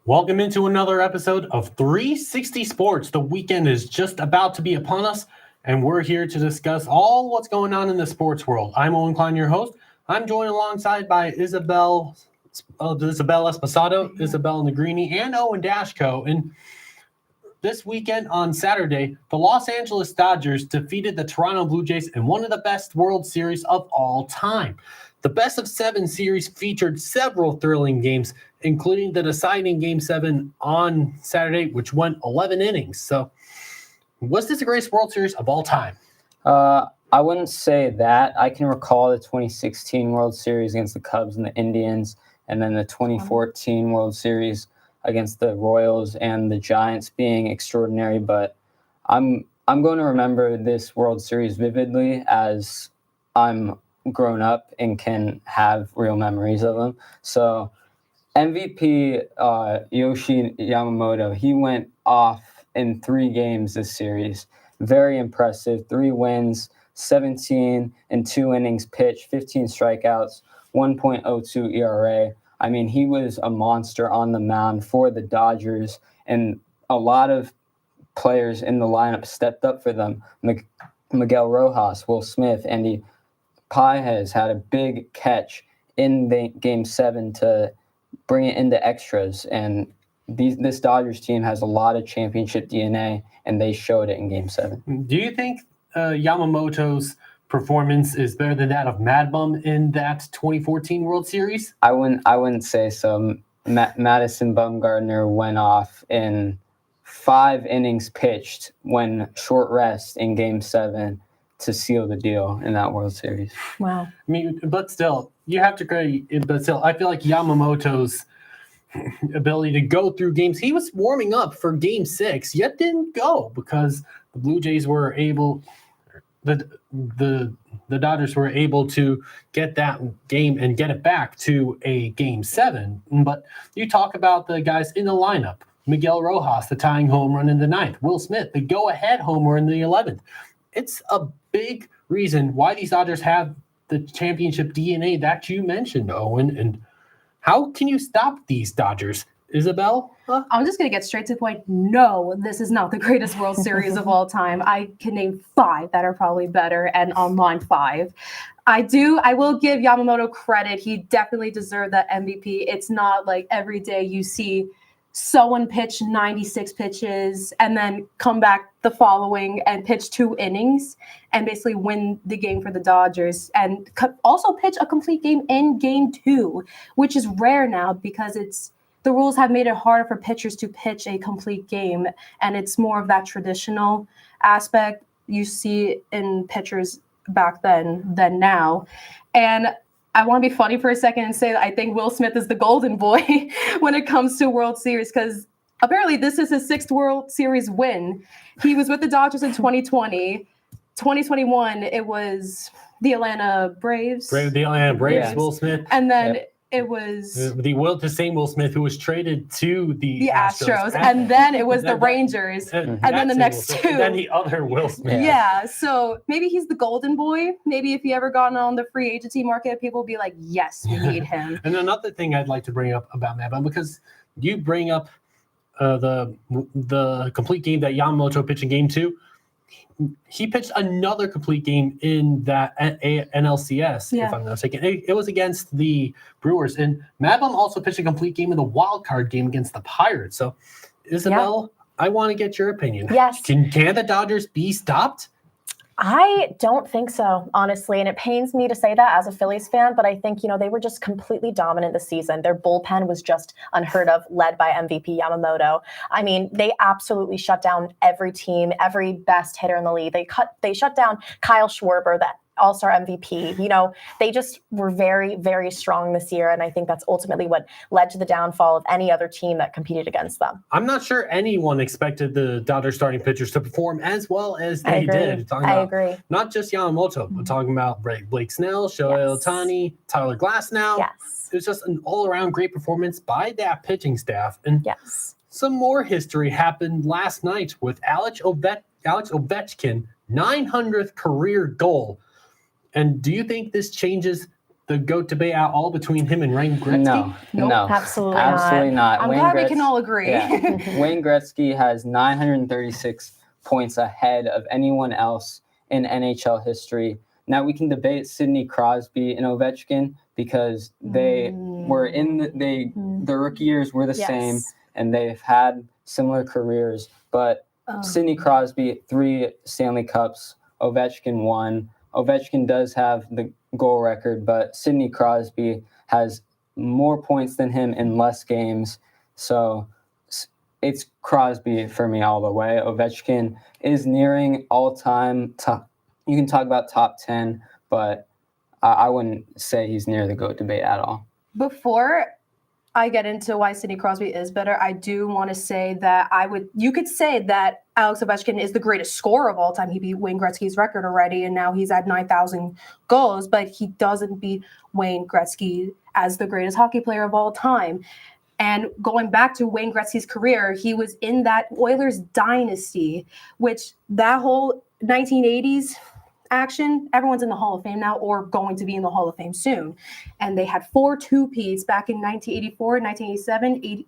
Welcome into another episode of 360 Sports. The weekend is just about to be upon us, and we're here to discuss all what's going on in the sports world. I'm Owen Klein, your host. I'm joined alongside by Isabel Esposado, Isabel Negrini, and Owen Dashko. And this weekend on Saturday, the Los Angeles Dodgers defeated the Toronto Blue Jays in one of the best World Series of all time. The best-of-7 series featured several thrilling games, including the deciding Game 7 on Saturday, which went 11 innings. So, was this the greatest World Series of all time? I wouldn't say that. I can recall the 2016 World Series against the Cubs and the Indians, and then the 2014 World Series against the Royals and the Giants being extraordinary. But I'm going to remember this World Series vividly as I'm grown up and can have real memories of them. So MVP Yoshi Yamamoto, he went off in 3 games this series. Very impressive. 3 wins, 17 and 2 innings pitched, 15 strikeouts, 1.02 ERA. I mean, he was a monster on the mound for the Dodgers, and a lot of players in the lineup stepped up for them. Miguel Rojas, Will Smith, Andy Pages had a big catch in the Game 7 to bring it into extras. And this Dodgers team has a lot of championship DNA, and they showed it in Game 7. Do you think Yamamoto's performance is better than that of Mad Bum in that 2014 World Series? I wouldn't say so. Madison Bumgarner went off in 5 innings pitched when short rest in Game 7 to seal the deal in that World Series. Wow. I mean, but still, you have to agree. But still, I feel like Yamamoto's ability to go through games, he was warming up for Game 6, yet didn't go because the Blue Jays were able, the Dodgers were able to get that game and get it back to a Game 7. But you talk about the guys in the lineup. Miguel Rojas, the tying home run in the 9th. Will Smith, the go-ahead homer in the 11th. It's a big reason why these Dodgers have the championship DNA that you mentioned, Owen. And how can you stop these Dodgers? Isabel? I'm just going to get straight to the point. No, this is not the greatest World Series of all time. I can name 5 that are probably better, and on line 5. I will give Yamamoto credit. He definitely deserved that MVP. It's not like every day you see someone pitch 96 pitches and then come back the following and pitch 2 innings and basically win the game for the Dodgers, and also pitch a complete game in Game 2, which is rare now because the rules have made it harder for pitchers to pitch a complete game, and it's more of that traditional aspect you see in pitchers back then than now. And I want to be funny for a second and say that I think Will Smith is the golden boy when it comes to World Series, because apparently this is his 6th World Series win. He was with the Dodgers in 2020. 2021, it was the Atlanta Braves. The Atlanta Braves, Yes. Will Smith. And then it was the same Will Smith who was traded to the Astros. And then it was the Rangers. And then the next 2. And then the other Will Smith. Yeah, so maybe he's the golden boy. Maybe if he ever got on the free agency market, people would be like, yes, we need him. And another thing I'd like to bring up about Mad Bum, because you bring up the complete game that Yamamoto pitched in Game 2. He pitched another complete game in that NLCS, if I'm not mistaken. It was against the Brewers. And Mad Bum also pitched a complete game in the wild card game against the Pirates. So, Isabel, I want to get your opinion. Yes. Can the Dodgers be stopped? I don't think so, honestly. And it pains me to say that as a Phillies fan, but I think, they were just completely dominant this season. Their bullpen was just unheard of, led by MVP Yamamoto. I mean, they absolutely shut down every team, every best hitter in the league. They shut down Kyle Schwarber, that All-Star MVP. They just were very, very strong this year. And I think that's ultimately what led to the downfall of any other team that competed against them. I'm not sure anyone expected the Dodgers starting pitchers to perform as well as they did. I agree. Not just Yamamoto, but talking about Blake Snell, Shohei Ohtani, Tyler Glasnow. Yes. It was just an all-around great performance by that pitching staff. And some more history happened last night with Alex Ovechkin, 900th career goal. And do you think this changes the GOAT debate at all between him and Wayne Gretzky? No, Nope, no, absolutely absolutely not. I'm Wayne glad we Gretz- can all agree. Yeah. Wayne Gretzky has 936 points ahead of anyone else in NHL history. Now we can debate Sidney Crosby and Ovechkin because they were their rookie years were the same, Yes. and they've had similar careers. But Sidney Crosby, 3 Stanley Cups. Ovechkin 1. Ovechkin does have the goal record, but Sidney Crosby has more points than him in less games. So it's Crosby for me all the way. Ovechkin is nearing all-time top. You can talk about top 10, but I wouldn't say he's near the GOAT debate at all. Before I get into why Sidney Crosby is better, I do want to say that you could say that Alex Ovechkin is the greatest scorer of all time. He beat Wayne Gretzky's record already, and now he's at 9,000 goals, but he doesn't beat Wayne Gretzky as the greatest hockey player of all time. And going back to Wayne Gretzky's career, he was in that Oilers dynasty, which that whole 1980s action, everyone's in the Hall of Fame now or going to be in the Hall of Fame soon. And they had 4 two-peats back in 1984, 1987,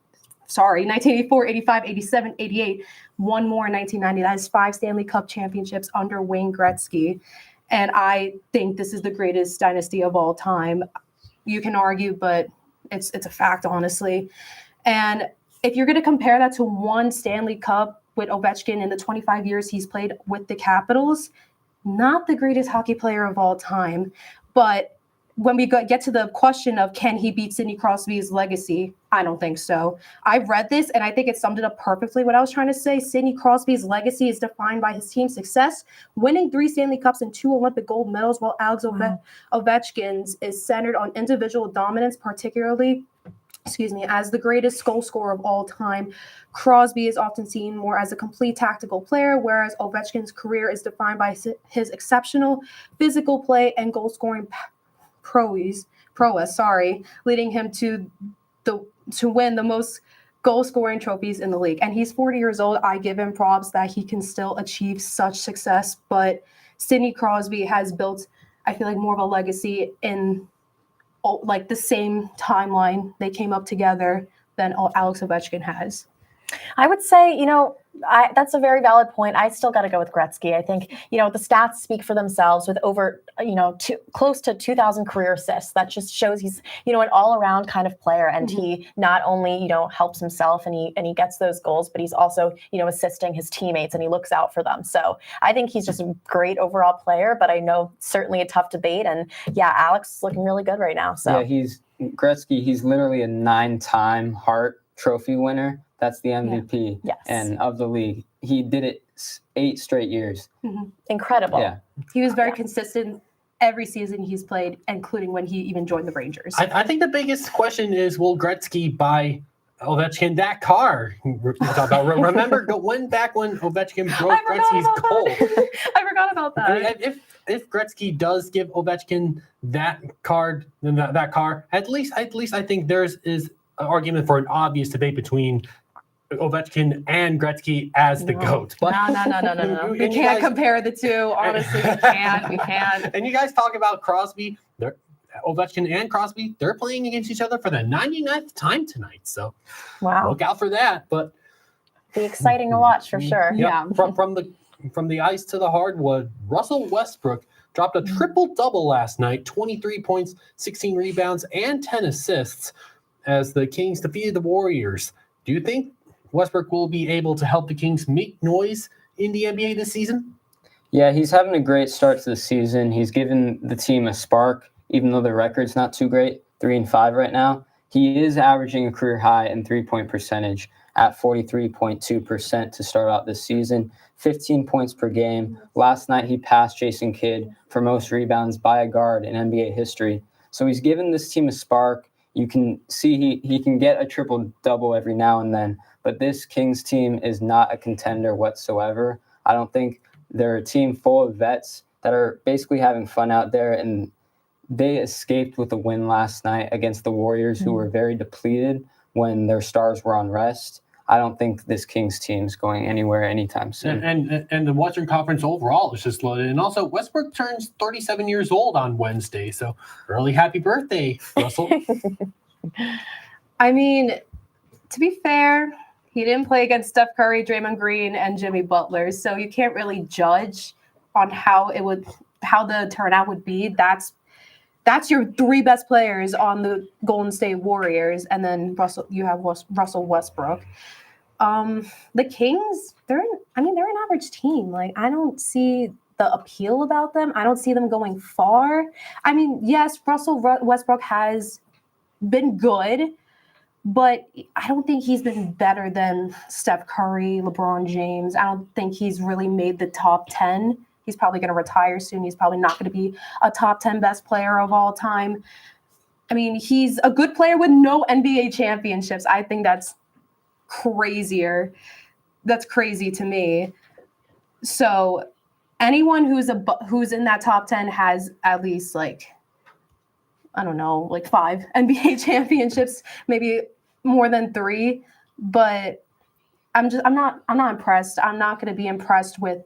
1984, 85, 87, 88, one more in 1990. That is 5 Stanley Cup championships under Wayne Gretzky. And I think this is the greatest dynasty of all time. You can argue, but it's a fact, honestly. And if you're going to compare that to one Stanley Cup with Ovechkin in the 25 years he's played with the Capitals, not the greatest hockey player of all time. But when we get to the question of can he beat Sidney Crosby's legacy, I don't think so. I've read this, and I think it summed it up perfectly what I was trying to say. Sidney Crosby's legacy is defined by his team's success, winning 3 Stanley Cups and 2 Olympic gold medals, while Alex Ovechkin's is centered on individual dominance, particularly as the greatest goal scorer of all time. Crosby is often seen more as a complete tactical player, whereas Ovechkin's career is defined by his exceptional physical play and goal-scoring prowess, leading him to win the most goal-scoring trophies in the league. And he's 40 years old. I give him props that he can still achieve such success, but Sidney Crosby has built, I feel like, more of a legacy in like the same timeline they came up together than Alex Ovechkin has. I would say, that's a very valid point. I still got to go with Gretzky. I think, the stats speak for themselves with over, close to 2,000 career assists. That just shows he's, an all-around kind of player. And he not only, helps himself and he gets those goals, but he's also, assisting his teammates and he looks out for them. So I think he's just a great overall player, but I know certainly a tough debate. And yeah, Alex is looking really good right now. So yeah, Gretzky, he's literally a 9-time Hart Trophy winner. That's the MVP and of the league. He did it 8 straight years. Incredible. Yeah. He was very consistent every season he's played, including when he even joined the Rangers. I think the biggest question is, will Gretzky buy Ovechkin that car? Remember when Ovechkin broke Gretzky's goal? I forgot about that. I mean, if Gretzky does give Ovechkin that card, then that car, at least I think there's is an argument for an obvious debate between Ovechkin and Gretzky as the GOAT. But No. We can't compare the two. Honestly, we can't. And you guys talk about Crosby. Ovechkin and Crosby, they're playing against each other for the 99th time tonight. So look out for that. But be exciting to watch for sure. Yeah. From the ice to the hardwood, Russell Westbrook dropped a triple-double last night, 23 points, 16 rebounds, and 10 assists as the Kings defeated the Warriors. Do you think Westbrook will be able to help the Kings make noise in the NBA this season? Yeah, he's having a great start to the season. He's given the team a spark, even though the record's not too great, 3-5 right now. He is averaging a career high in three-point percentage at 43.2% to start out this season, 15 points per game. Last night, he passed Jason Kidd for most rebounds by a guard in NBA history. So he's given this team a spark. You can see he can get a triple-double every now and then, but this Kings team is not a contender whatsoever. I don't think they're a team full of vets that are basically having fun out there, and they escaped with a win last night against the Warriors, who were very depleted when their stars were on rest. I don't think this Kings team is going anywhere anytime soon. And the Western Conference overall is just loaded. And also, Westbrook turns 37 years old on Wednesday. So early happy birthday, Russell. I mean, to be fair, he didn't play against Steph Curry, Draymond Green, and Jimmy Butler. So you can't really judge on how the turnout would be. That's your three best players on the Golden State Warriors, and then you have Russell Westbrook. The Kings, they're an average team. Like, I don't see the appeal about them. I don't see them going far. I mean, yes, Russell Westbrook has been good, but I don't think he's been better than Steph Curry, LeBron James. I don't think he's really made the top 10. He's probably going to retire soon. He's probably not going to be a top 10 best player of all time. I mean, he's a good player with no NBA championships. I think that's crazier. That's crazy to me. So anyone who's in that top 10 has at least, like, I don't know, like 5 NBA championships, maybe more than 3. But I'm not impressed. I'm not going to be impressed with,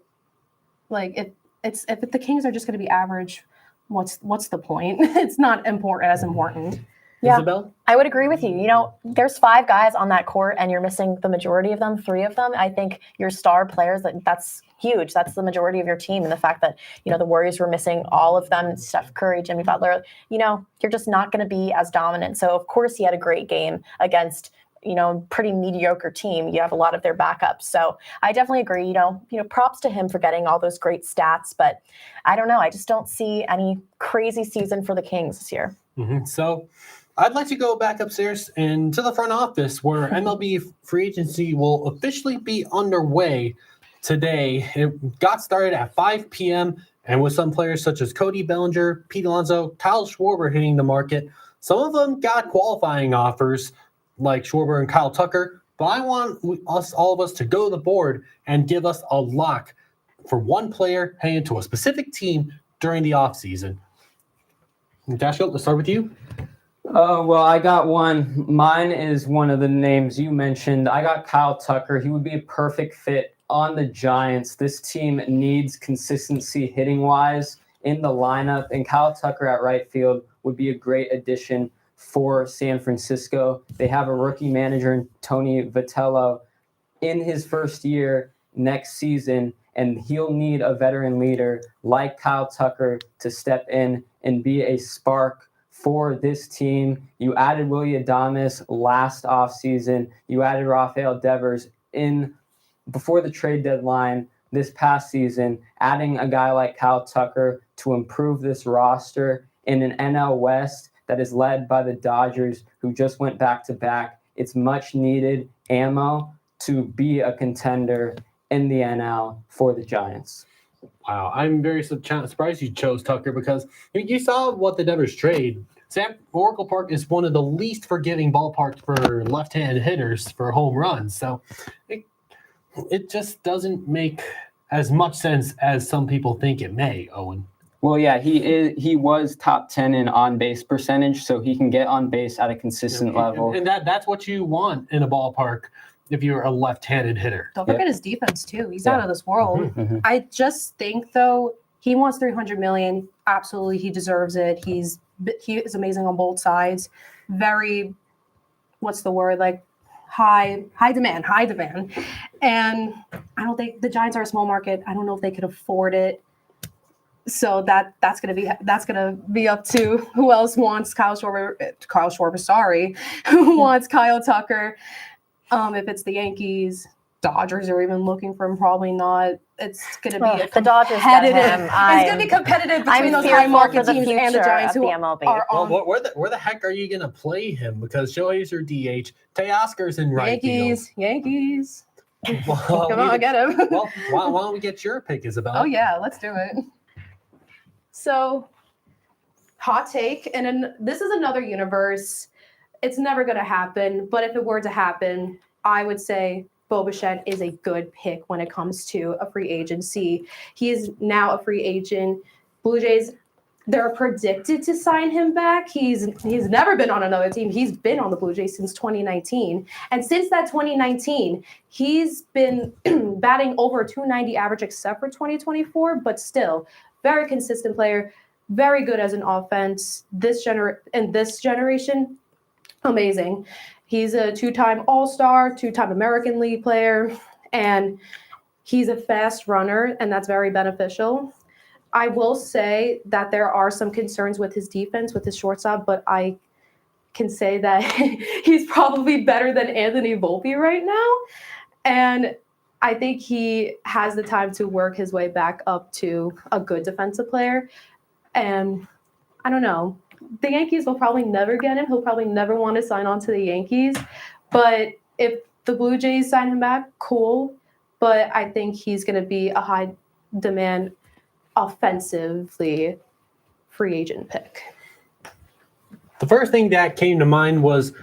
like, if the Kings are just going to be average, what's the point? It's not as important. Yeah. Isabel? I would agree with you. You know, there's 5 guys on that court and you're missing the majority of them, 3 of them. I think your star players, that's huge. That's the majority of your team. And the fact that, you know, the Warriors were missing all of them, Steph Curry, Jimmy Butler, you know, you're just not going to be as dominant. So, of course, he had a great game against, you know, pretty mediocre team. You have a lot of their backups. So I definitely agree, you know, props to him for getting all those great stats. But I don't know. I just don't see any crazy season for the Kings this year. Mm-hmm. So I'd like to go back upstairs and to the front office where MLB free agency will officially be underway today. It got started at 5 p.m. and with some players such as Cody Bellinger, Pete Alonso, Kyle Schwarber hitting the market. Some of them got qualifying offers like Schwarber and Kyle Tucker, but I want all of us to go to the board and give us a lock for one player heading to a specific team during the offseason. Dashko, let's start with you. Well, I got one. Mine is one of the names you mentioned. I got Kyle Tucker. He would be a perfect fit on the Giants. This team needs consistency hitting-wise in the lineup, and Kyle Tucker at right field would be a great addition for San Francisco. They have a rookie manager, Tony Vitello, in his first year next season, and he'll need a veteran leader like Kyle Tucker to step in and be a spark for this team. You added Willy Adames last offseason. You added Rafael Devers in before the trade deadline this past season, adding a guy like Kyle Tucker to improve this roster in an NL West that is led by the Dodgers, who just went back-to-back. It's much needed ammo to be a contender in the NL for the Giants. Wow, I'm very surprised you chose Tucker because you saw what the Devers trade. Oracle Park is one of the least forgiving ballparks for left-handed hitters for home runs. So it just doesn't make as much sense as some people think it may, Owen. Well, yeah, he was top 10 in on-base percentage, so he can get on base at a consistent level. And that's what you want in a ballpark if you're a left-handed hitter. Don't forget his defense too. He's out of this world. Mm-hmm. I just think though he wants $300 million. Absolutely, he deserves it. He is amazing on both sides. Very, what's the word, like high demand. And I don't think the Giants are a small market. I don't know if they could afford it. So that's gonna be up to who else wants Kyle Schwarber. Sorry, who wants Kyle Tucker? If it's the Yankees, Dodgers are even looking for him. Probably not. It's gonna be the Dodgers get him. it's gonna be competitive between those high market teams and the Giants who are on. Well, where the heck are you gonna play him? Because Shohei's your DH, Teoscar's in right Yankees. Well, Come on, get him. Well, why don't we get your pick, Isabel? Oh yeah, let's do it. So, hot take, and this is another universe. It's never going to happen, but if it were to happen, I would say Bo Bichette is a good pick when it comes to a free agency. He is now a free agent. Blue Jays they're predicted to sign him back. He's never been on another team. He's been on the Blue Jays since 2019. And since that 2019, he's been batting over 290 average except for 2024, but still very consistent player, very good as an offense. In this generation, amazing. He's a 2-time All-Star, 2-time American League player, and he's a fast runner, and that's very beneficial. I will say that there are some concerns with his defense, with his shortstop, but I can say that he's probably better than Anthony Volpe right now. And I think he has the time to work his way back up to a good defensive player. And I don't know. The Yankees will probably never get him. He'll probably never want to sign on to the Yankees. But if the Blue Jays sign him back, cool. But I think he's going to be a high demand offensively free agent pick. The first thing that came to mind was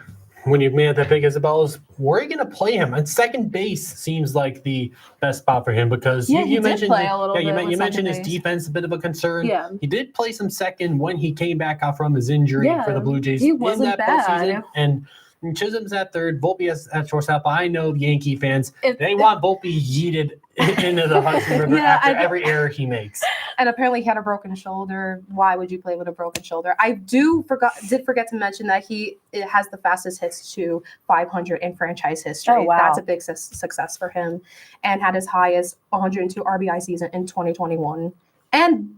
when you made that pick, Isabel, is where are you going to play him? And second base seems like the best spot for him because Yeah, you he did mentioned play a little bit you with mentioned second his base. defense a bit of a concern. Yeah. He did play some second when he came back off from his injury Yeah, for the Blue Jays he in wasn't that bad. postseason. And Chisholm's at third, Volpe at shortstop. I know the Yankee fans, If- they want Volpe yeeted into the Hudson River Yeah, after I- every error he makes. And apparently he had a broken shoulder. Why would you play with a broken shoulder? I did forget to mention that it has the fastest hits to 500 in franchise history. Oh, wow. That's a big success for him, and had his highest 102 RBI season in 2021. And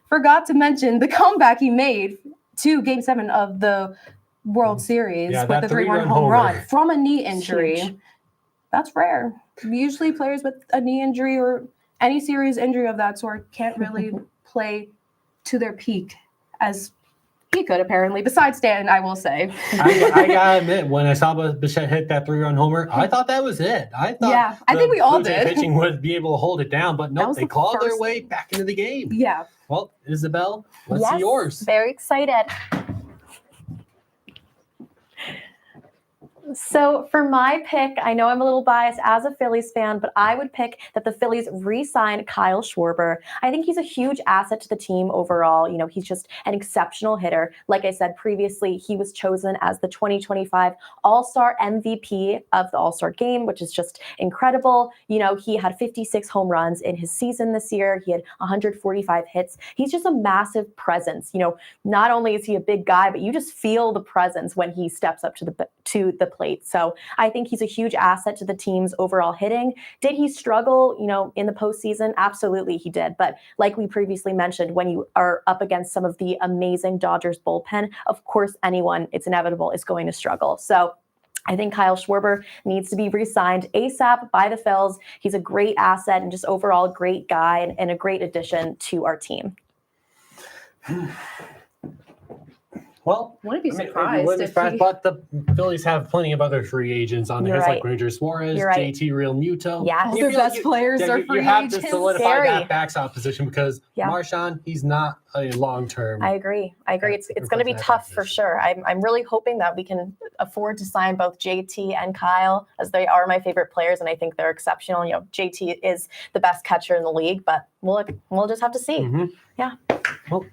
forgot to mention the comeback he made to Game 7 of the World Series Yeah, with that the 3-run three-run home homer. run from a knee injury. Huge. That's rare. Usually players with a knee injury or any serious injury of that sort can't really play to their peak as he could, apparently. Besides Stanton, I will say. I gotta admit, when I saw Bichette hit that 3-run homer, I thought that was it. I thought Yeah, I the think we all Blue Jay did. pitching would be able to hold it down, but That no, was they the clawed their first way thing. back into the game. Yeah. Well, Isabel, what's Yes, yours? Very excited. So for my pick, I know I'm a little biased as a Phillies fan, but I would pick that the Phillies re-sign Kyle Schwarber. I think he's a huge asset to the team overall. You know, he's just an exceptional hitter. Like I said previously, he was chosen as the 2025 All-Star MVP of the All-Star Game, which is just incredible. You know, he had 56 home runs in his season this year. He had 145 hits. He's just a massive presence. You know, not only is he a big guy, but you just feel the presence when he steps up to the plate. So I think he's a huge asset to the team's overall hitting. Did he struggle, you know, in the postseason? Absolutely, he did. But like we previously mentioned, when you are up against some of the amazing Dodgers bullpen, of course, it's inevitable, is going to struggle. So I think Kyle Schwarber needs to be re-signed ASAP by the Phils. He's a great asset and just overall a great guy and a great addition to our team. Well, Wouldn't be I mean, surprised wouldn't be if surprised, he- but the Phillies have plenty of other free agents on You're there, right. like Ranger Suarez, You're right. JT Real Muto. Yes. All You the feel best players are you free have agents. to solidify Scary. that backstop position because Yeah. Marshawn, he's not a long-term. I agree. It's Replace going to be that tough for position. sure. I'm really hoping that we can afford to sign both JT and Kyle, as they are my favorite players, and I think they're exceptional. You know, JT is the best catcher in the league, but we'll just have to see. Mhm. Yeah. Well,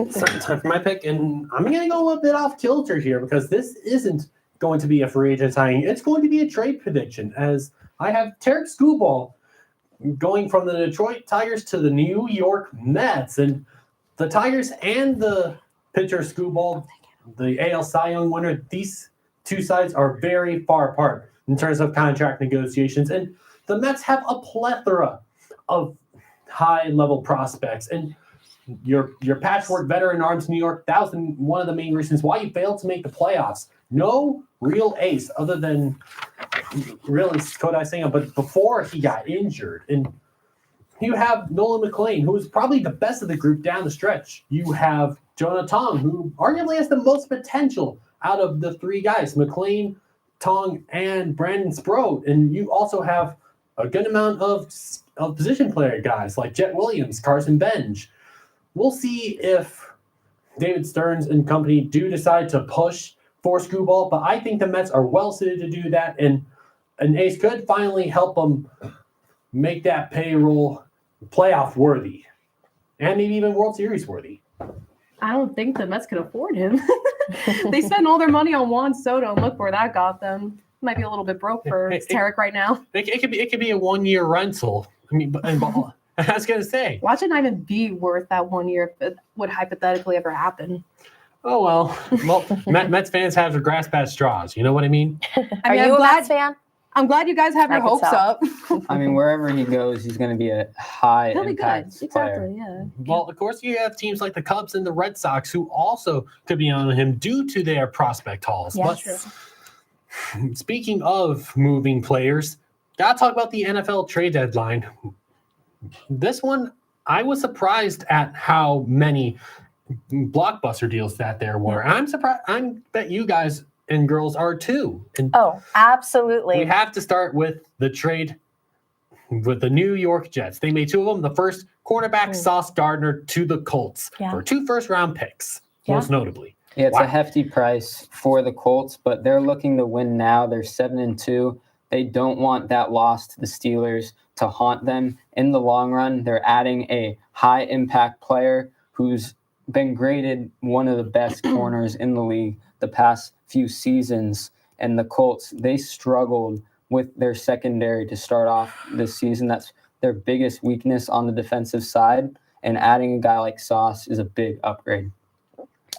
so it's time for my pick, and I'm going to go a bit off kilter here because this isn't going to be a free agent signing. It's going to be a trade prediction, as I have Tarek Skubal going from the Detroit Tigers to the New York Mets, and the Tigers and the pitcher Skubal, the AL Cy Young winner, these two sides are very far apart in terms of contract negotiations, and the Mets have a plethora of high-level prospects, and your patchwork veteran arms, New York, that was one of the main reasons why you failed to make the playoffs. No real ace other than really Kodai Senga, but before he got injured. And you have Nolan McLean, who is probably the best of the group down the stretch. You have Jonah Tong, who arguably has the most potential out of the three guys, McLean, Tong, and Brandon Sproat. And you also have a good amount of position player guys like Jet Williams, Carson Benj. We'll see if David Stearns and company do decide to push for Skubal, but I think the Mets are well suited to do that, and an ace could finally help them make that payroll playoff worthy. and maybe even World Series worthy. I don't think the Mets can afford him. They spent all their money on Juan Soto, and look where that got them. Might be a little bit broke for Tarek right now. It could be a 1 year rental. I mean, I was gonna say. Watch it not even be worth that 1 year if it would hypothetically ever happen. Oh well, Mets fans have their grasp at straws. You know what I mean? Are you a Mets fan? I'm glad you guys have your I could hopes tell. up. I mean, wherever he goes, he's going to be a high He'll be good. impact player. Exactly. Yeah. Well, of course, you have teams like the Cubs and the Red Sox who also could be on him due to their prospect hauls. Yes. But speaking of moving players, gotta talk about the NFL trade deadline. This one, I was surprised at how many blockbuster deals that there were. I'm surprised. I bet you guys and girls are too. And Oh, absolutely. we have to start with the trade with the New York Jets. They made two of them. The first, cornerback Sauce Gardner to the Colts for 2 first-round picks, most notably. Yeah, it's Wow. a hefty price for the Colts, but they're looking to win now. They're 7-2. They don't want that loss to the Steelers to haunt them in the long run. They're adding a high impact player who's been graded one of the best corners in the league the past few seasons. And the Colts, they struggled with their secondary to start off this season. That's their biggest weakness on the defensive side. And adding a guy like Sauce is a big upgrade.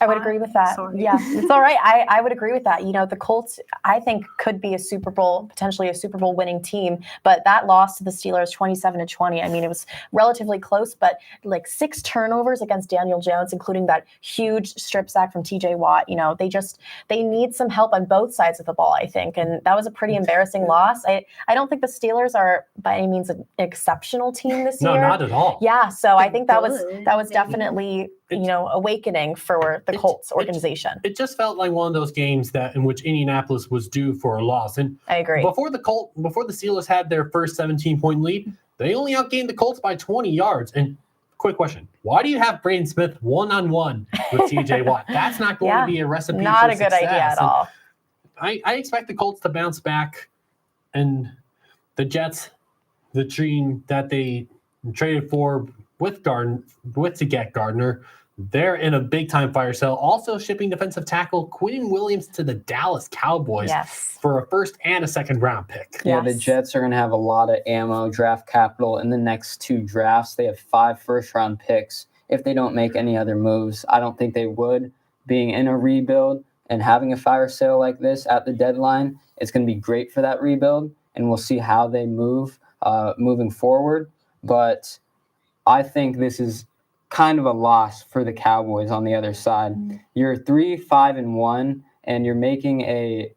I would agree with that. Sorry. Yeah, it's all right. I would agree with that. You know, the Colts, I think, could be potentially a Super Bowl winning team, but that loss to the Steelers 27-20, I mean, it was relatively close, but like 6 turnovers against Daniel Jones, including that huge strip sack from TJ Watt. You know, they need some help on both sides of the ball, I think. And that was a pretty embarrassing loss. I don't think the Steelers are by any means an exceptional team this year. No, not at all. Yeah, so I think that was Good. definitely, awakening for the Colts organization. It just felt like one of those games that in which Indianapolis was due for a loss. And I agree. before the Steelers had their first 17-point lead, they only outgained the Colts by 20 yards. And quick question: why do you have Braden Smith one-on-one with TJ Watt? That's not going to be a recipe. Not for a good success. idea at And all. I expect the Colts to bounce back, and the Jets, the team that they traded for to get Gardner, they're in a big-time fire sale. Also shipping defensive tackle Quinnen Williams to the Dallas Cowboys for a first and a second-round pick. Yeah, the Yes. Jets are going to have a lot of ammo, draft capital in the next 2 drafts. They have 5 first-round picks. If they don't make any other moves, I don't think they would. Being in a rebuild and having a fire sale like this at the deadline, it's going to be great for that rebuild, and we'll see how they move moving forward. But I think this is kind of a loss for the Cowboys on the other side. You're 3-5-1, and you're making a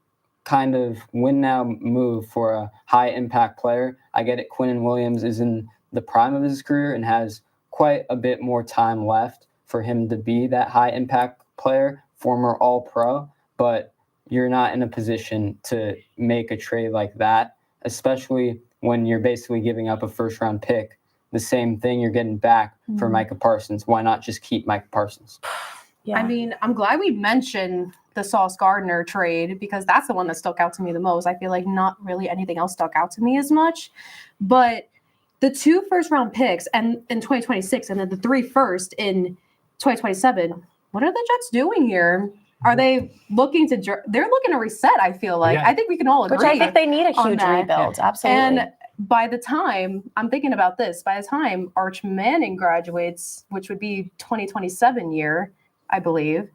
kind of win now move for a high impact player. I get it. Quinnen Williams is in the prime of his career and has quite a bit more time left for him to be that high impact player, former All Pro, but you're not in a position to make a trade like that, especially when you're basically giving up a first round pick. The same thing you're getting back for Micah Parsons. Why not just keep Micah Parsons? Yeah. I mean, I'm glad we mentioned the Sauce Gardner trade because that's the one that stuck out to me the most. I feel like not really anything else stuck out to me as much. But the 2 first-round picks and in 2026 and then the 3 first in 2027, what are the Jets doing here? Are they looking to they're looking to reset, I feel like. Yeah. I think we can all agree. Which I think they need a on huge that. rebuild. Absolutely. And by the time, I'm thinking about this, by the time Arch Manning graduates, which would be 2027 year, I believe,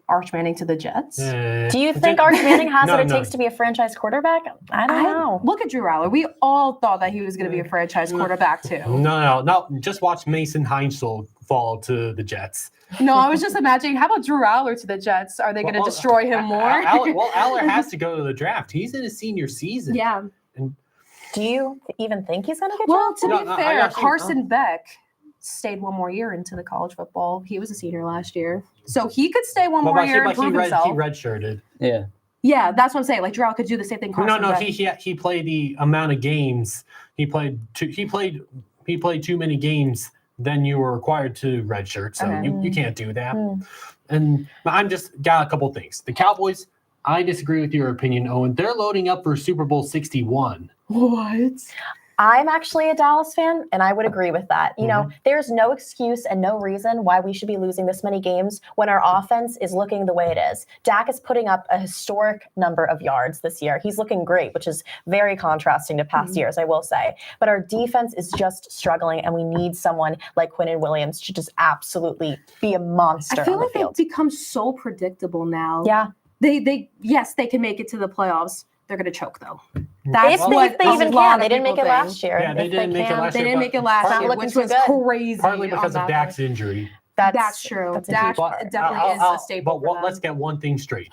Arch Manning to the Jets. Do you think Arch Manning has No, what it no. takes to be a franchise quarterback? I don't know. Look at Drew Aller. We all thought that he was going to be a franchise quarterback too. No. Just watch Mason Heinzel fall to the Jets. No, I was just imagining, how about Drew Aller to the Jets? Are they going to destroy him more? Aller has to go to the draft. He's in his senior season. Yeah. Do you even think he's going to get Well, drafted? to be No, I fair, actually- Carson Beck stayed one more year into the college football. He was a senior last year. So he could stay one more year and prove himself. He redshirted. Yeah. Yeah, that's what I'm saying. Like Drew Aller could do the same thing. Carson No. Beck. He played the amount of games. He played too many games than you were required to redshirt. So Okay. you can't do that. And I'm just got a couple things. The Cowboys, I disagree with your opinion, Owen. They're loading up for Super Bowl 61. What? I'm actually a Dallas fan, and I would agree with that. You know, there's no excuse and no reason why we should be losing this many games when our offense is looking the way it is. Dak is putting up a historic number of yards this year. He's looking great, which is very contrasting to past years, I will say. But our defense is just struggling, and we need someone like Quinnen Williams to just absolutely be a monster I feel on the like field. they've become so predictable now. Yeah. Yes, they can make it to the playoffs. They're going to choke, though. If That's they, what if they a even lot can, of they didn't make people it think. last year. Yeah, they If didn't make it can, last They year, didn't but make it last partly year, looking which too was good. crazy. partly because on of that Dak's one. injury. That's true. That's a Dak huge part. definitely is a staple. But for let's them. get one thing straight.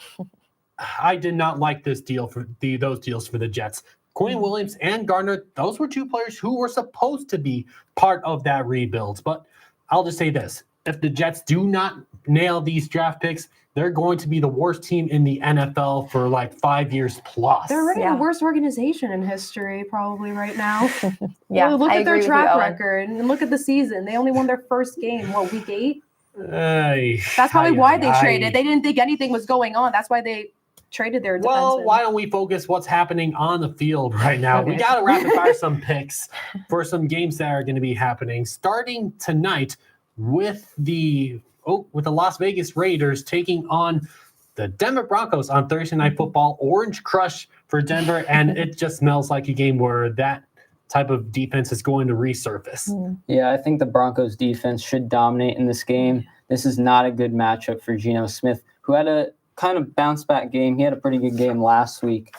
I did not like this deal for those deals for the Jets. Quinnen Williams and Gardner, those were two players who were supposed to be part of that rebuild. But I'll just say this. If the Jets do not nail these draft picks, they're going to be the worst team in the NFL for like 5 years plus. They're already Yeah. the worst organization in history, probably right now. Yeah, Look I at their agree with you, track Owen. record and look at the season. They only won their first game, week 8? Ay, That's probably ay, why they ay. traded. They didn't think anything was going on. That's why they traded their Well, defenseman. why don't we focus what's happening on the field right now? We Okay. got to rapid fire some picks for some games that are going to be happening starting tonight with the Las Vegas Raiders taking on the Denver Broncos on Thursday Night Football. Orange Crush for Denver, and it just smells like a game where that type of defense is going to resurface. Yeah, I think the Broncos defense should dominate in this game. This is not a good matchup for Geno Smith, who had a kind of bounce back game. He had a pretty good game last week.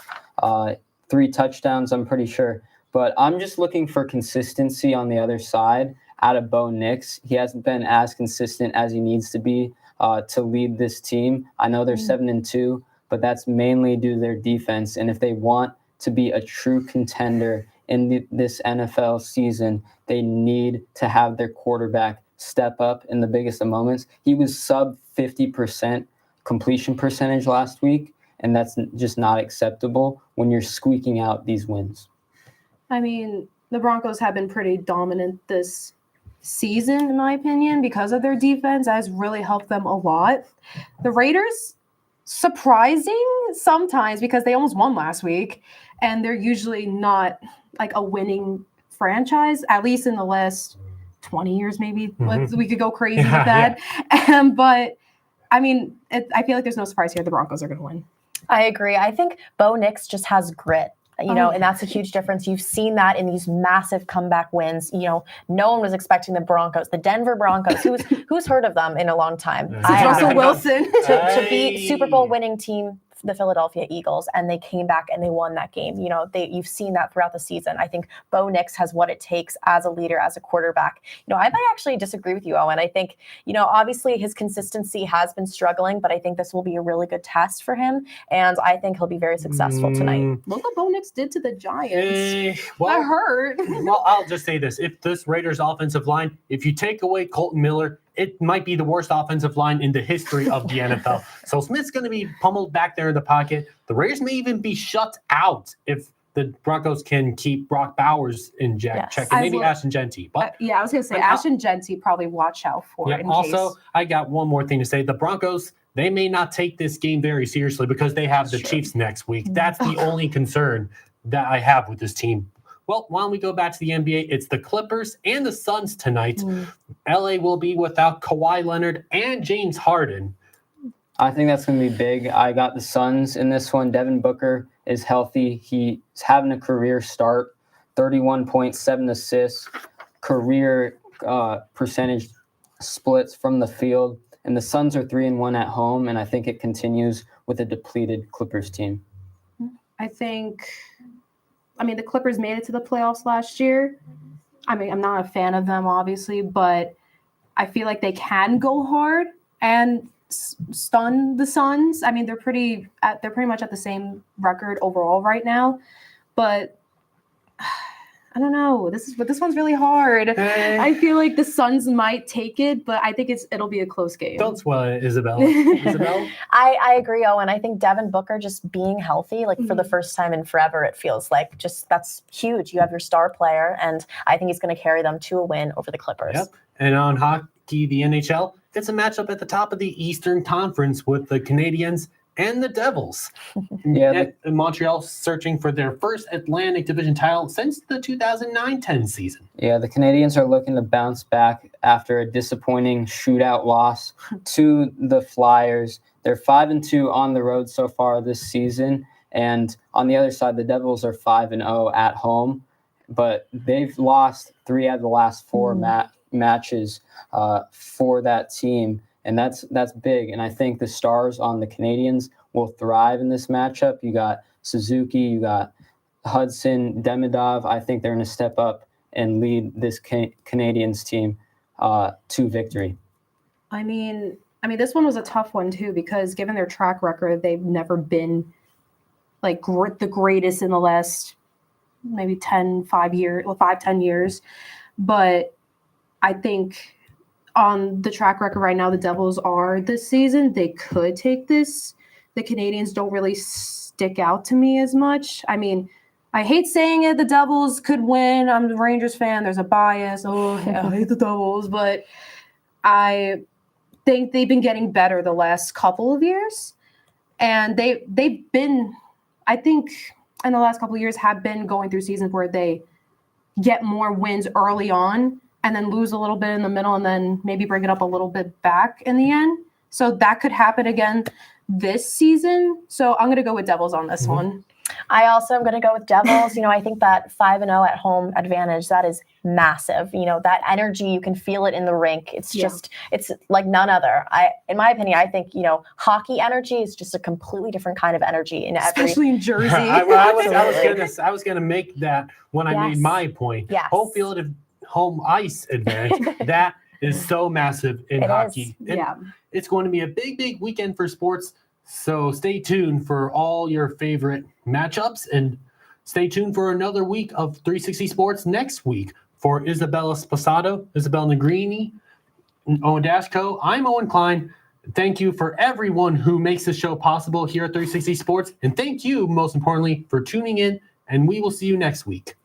3 touchdowns, I'm pretty sure. But I'm just looking for consistency on the other side out of Bo Nix. He hasn't been as consistent as he needs to be to lead this team. I know they're 7-2, but that's mainly due to their defense. And if they want to be a true contender in this NFL season, they need to have their quarterback step up in the biggest of moments. He was sub 50% completion percentage last week, and that's just not acceptable when you're squeaking out these wins. I mean, the Broncos have been pretty dominant this season, in my opinion, because of their defense. That has really helped them a lot. The Raiders, surprising sometimes because they almost won last week, and they're usually not like a winning franchise, at least in the last 20 years, maybe. We could go crazy with that. But I mean, I feel like there's no surprise here. The Broncos are going to win. I agree. I think Bo Nix just has grit, and that's a huge difference. You've seen that in these massive comeback wins. No one was expecting the Broncos, the Denver Broncos. Who's heard of them in a long time? Russell Wilson. To beat Super Bowl winning team, the Philadelphia Eagles, and they came back and they won that game. You've seen that throughout the season. I think Bo Nix has what it takes as a leader, as a quarterback. I might actually disagree with you, Owen. I think, obviously his consistency has been struggling, but I think this will be a really good test for him, and I think he'll be very successful tonight. Look what Bo Nix did to the Giants. That Well, hurt. well, I'll just say this. If this Raiders offensive line, if you take away Colton Miller, it might be the worst offensive line in the history of the NFL. So Smith's going to be pummeled back there in the pocket. The Raiders may even be shut out if the Broncos can keep Brock Bowers in check and maybe Ashton Genty. But I was going to say, but Ashton Genty probably watch out for in also, case. I got one more thing to say. The Broncos, they may not take this game very seriously because they have the Chiefs next week. That's the only concern that I have with this team. Well, why don't we go back to the NBA? It's the Clippers and the Suns tonight. LA will be without Kawhi Leonard and James Harden. I think that's going to be big. I got the Suns in this one. Devin Booker is healthy. He's having a career start, 31 points, 7 assists, career percentage splits from the field. And the Suns are 3-1 at home, and I think it continues with a depleted Clippers team. I think, the Clippers made it to the playoffs last year. I'm not a fan of them, obviously, but I feel like they can go hard and stun the Suns. They're pretty much at the same record overall right now, but I don't know. This one's really hard. I feel like the Suns might take it, but I think it'll be a close game. Don't sweat it, Isabel. Isabel? I agree, Owen. I think Devin Booker just being healthy, for the first time in forever, it feels like that's huge. You have your star player, and I think he's going to carry them to a win over the Clippers. Yep. And on hockey, the NHL, it's a matchup at the top of the Eastern Conference with the Canadiens and the Devils. Yeah, And Montreal searching for their first Atlantic Division title since the 2009-10 season. Yeah, the Canadians are looking to bounce back after a disappointing shootout loss to the Flyers. They're 5-2 on the road so far this season, and on the other side, the Devils are 5-0 at home, but they've lost 3 out of the last 4 matches for that team, and that's big. And I think the stars on the Canadians will thrive in this matchup. You got Suzuki, you got Hudson, Demidov. I think they're going to step up and lead this Canadians team to victory. I mean, this one was a tough one too, because given their track record, they've never been like the greatest in the last maybe 10 years. But I think on the track record right now, the Devils are this season. They could take this. The Canadians don't really stick out to me as much. I mean, I hate saying it. The Devils could win. I'm a Rangers fan. There's a bias. Oh, I hate the Devils. But I think they've been getting better the last couple of years. And they've been, I think, in the last couple of years have been going through seasons where they get more wins early on and then lose a little bit in the middle and then maybe bring it up a little bit back in the end. So that could happen again this season. So I'm going to go with Devils on this one. I also am going to go with Devils. I think that 5-0 at home advantage, that is massive. That energy, you can feel it in the rink. It's just, it's like none other. In my opinion, I think, hockey energy is just a completely different kind of energy in every. Especially in Jersey. I was gonna make that when I made my point. Yes. Home ice advantage. That is so massive in hockey. And it's going to be a big weekend for sports. So stay tuned for all your favorite matchups and stay tuned for another week of 360 Sports next week. For Isabella Sposato, Isabel Negrini, and Owen Dashko, I'm Owen Klein. Thank you for everyone who makes this show possible here at 360 Sports. And thank you, most importantly, for tuning in. And we will see you next week.